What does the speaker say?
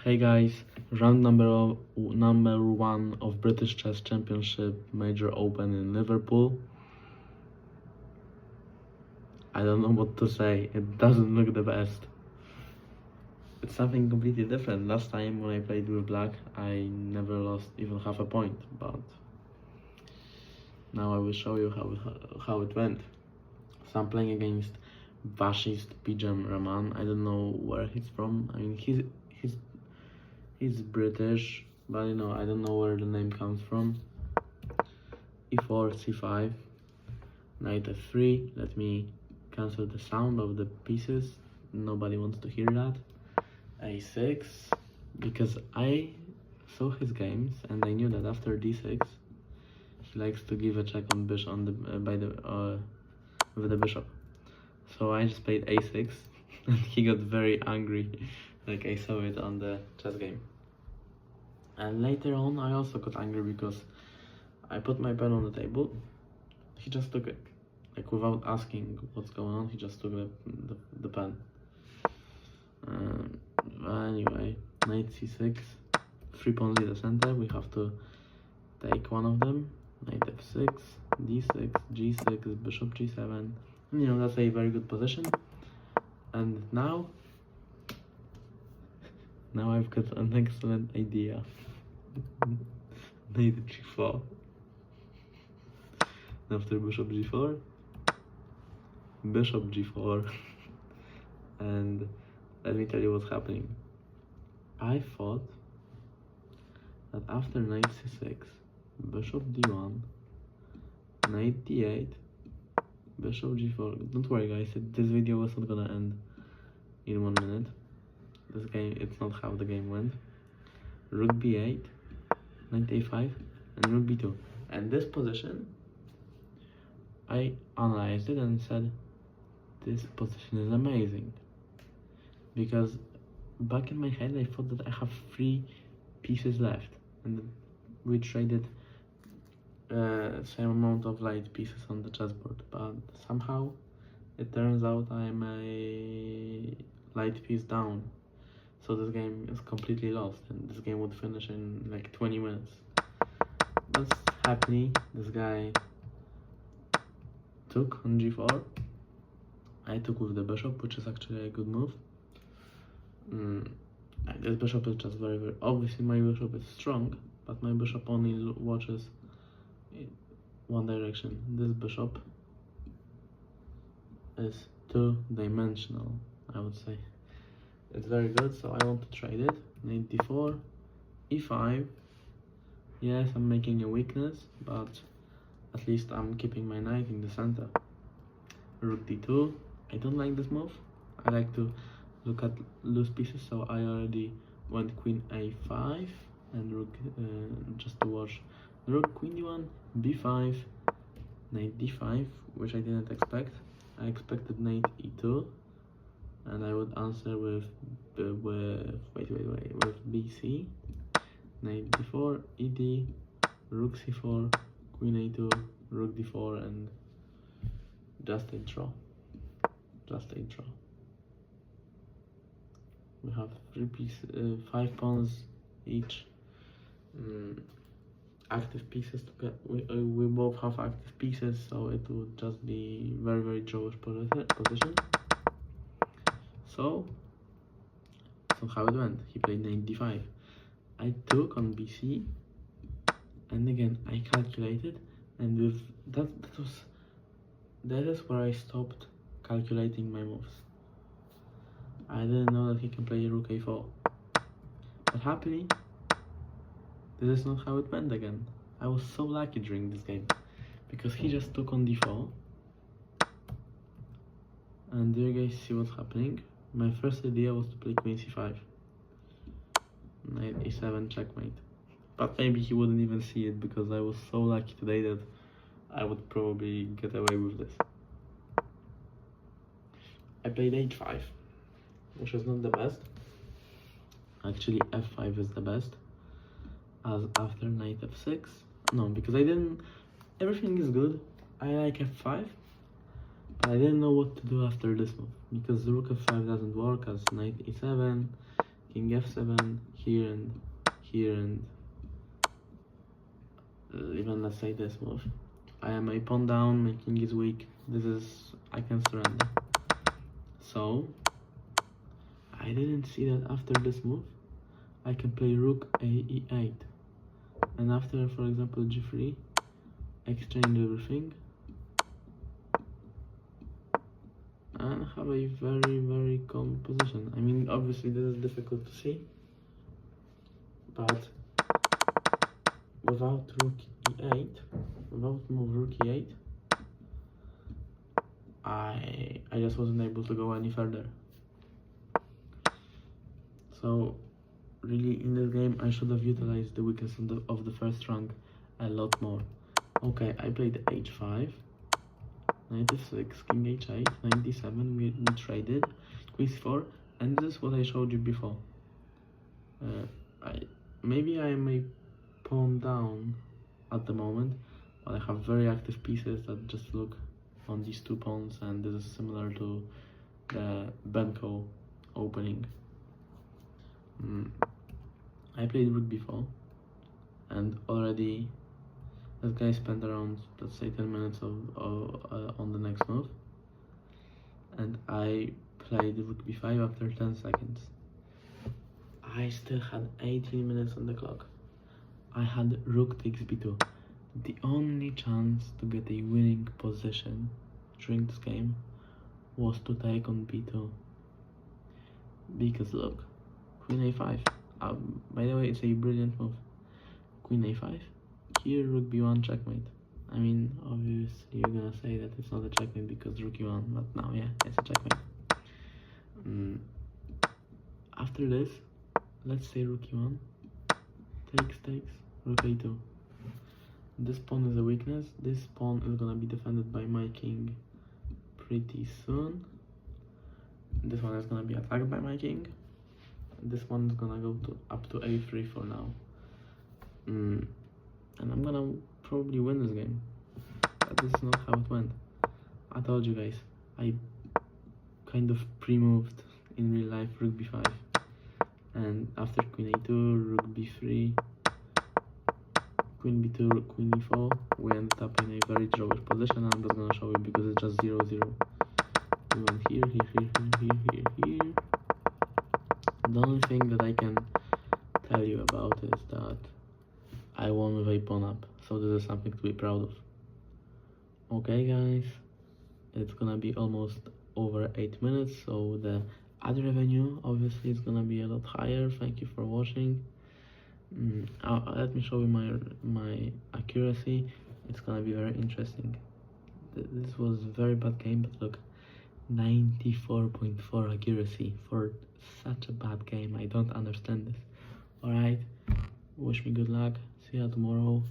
Hey guys, round number one of British Chess Championship Major Open in Liverpool. I don't know what to say, it doesn't look the best. It's something completely different. Last time when I played with black, I never lost even half a point, but now I will show you how it went. So I'm playing against Fascist Pijam Rahman. I don't know where he's from. I mean, he's British, but you know, I don't know where the name comes from. e4, c5, knight f3. Let me cancel the sound of the pieces. Nobody wants to hear that. a6, because I saw his games and I knew that after d6 he likes to give a check on bishop with the bishop. So I just played a6 and he got very angry, like I saw it on the chess game. And later on I also got angry because I put my pen on the table. He just took it, like without asking what's going on. He just took the pen. Anyway, knight c6, 3 pawns in the center. We have to take one of them. Knight f6, d6, g6, bishop g7. You know, that's a very good position. And now I've got an excellent idea. Knight g4. After bishop g4, bishop g4. And let me tell you what's happening. I thought that after knight c6, bishop d1, knight d8, bishop g4. Don't worry guys, this video was not gonna end in 1 minute. This game, it's not how the game went. Rook b8, knight a5, and rook b2. And this position, I analyzed it and said, this position is amazing. Because back in my head, I thought that I have 3 pieces left, and we traded same amount of light pieces on the chessboard, but somehow it turns out I'm a light piece down. So this game is completely lost, and this game would finish in like 20 minutes. But happily, this guy took on g4. I took with the bishop, which is actually a good move. This bishop is just very, very... Obviously my bishop is strong, but my bishop only watches in one direction. This bishop is 2-dimensional, I would say. It's very good, so I want to trade it. Knight d4, e5. Yes, I'm making a weakness, but at least I'm keeping my knight in the center. Rook d2. I don't like this move. I like to look at loose pieces, so I already went queen a5 and rook just to watch rook, queen d1, b5, knight d5, which I didn't expect. I expected knight e2, and I would answer with bc, knight d4, ed, rook c4, queen a2, rook d4, and just a draw. We have 5 pawns each, active pieces to get. We both have active pieces, so it would just be very, very drawish position. So how it went. He played knight d5. I took on bc, and again I calculated, and with that is where I stopped calculating my moves. I didn't know that he can play rook a4, but happily this is not how it went again. I was so lucky during this game because he just took on d4, and do you guys see what's happening? My first idea was to play queen c5, knight a7, checkmate, but maybe he wouldn't even see it because I was so lucky today that I would probably get away with this. I played h5, which is not the best. Actually f5 is the best, as after knight f6, no, because I didn't, everything is good, I like f5, but I didn't know what to do after this move, because rook f5 doesn't work, as knight e7, king f7, here and here, and even let's say this move. I am a pawn down, my king is weak. This is, I can surrender. So I didn't see that after this move I can play rook a e8, and after, for example, g3, exchange everything and have a very calm position. I mean, obviously this is difficult to see, but without rook e8, without move rook e8, I just wasn't able to go any further. So really, in this game I should have utilized the weakness of the first rank a lot more. Okay, I played h5, knight f6, king h8, 97, we traded, queen c4, and this is what I showed you before. Maybe I am a pawn down at the moment, but I have very active pieces that just look on these two pawns, and this is similar to the Benko opening. I played rook b4, and already this guy spent around, let's say, 10 minutes on the next move, and I played rook b5 after 10 seconds. I still had 18 minutes on the clock. I had rook takes b2. The only chance to get a winning position during this game was to take on b2. Because look, queen a5. By the way, it's a brilliant move. Queen a5. Here, rook b1, checkmate. I mean, obviously you're gonna say that it's not a checkmate because rook e1, but now, yeah, it's a checkmate. After this, let's say rook e1, takes, rook a2. This pawn is a weakness. This pawn is gonna be defended by my king pretty soon. This one is gonna be attacked by my king. This one is gonna go up to a3 for now. And I'm gonna probably win this game. But this is not how it went. I told you guys, I kind of pre-moved in real life rook b5. And after queen a2, rook b3, queen b2, queen e4, we ended up in a very drawish position, and I'm just gonna show you because it's just 0-0. We went here. The only thing that I can tell you about is that I won with a pawn up, so this is something to be proud of. Okay guys, it's gonna be almost over 8 minutes, so the ad revenue obviously is gonna be a lot higher. Thank you for watching. Let me show you my accuracy. It's gonna be very interesting. This was a very bad game, but look, 94.4 accuracy for such a bad game. I don't understand this. Alright, wish me good luck. See you tomorrow.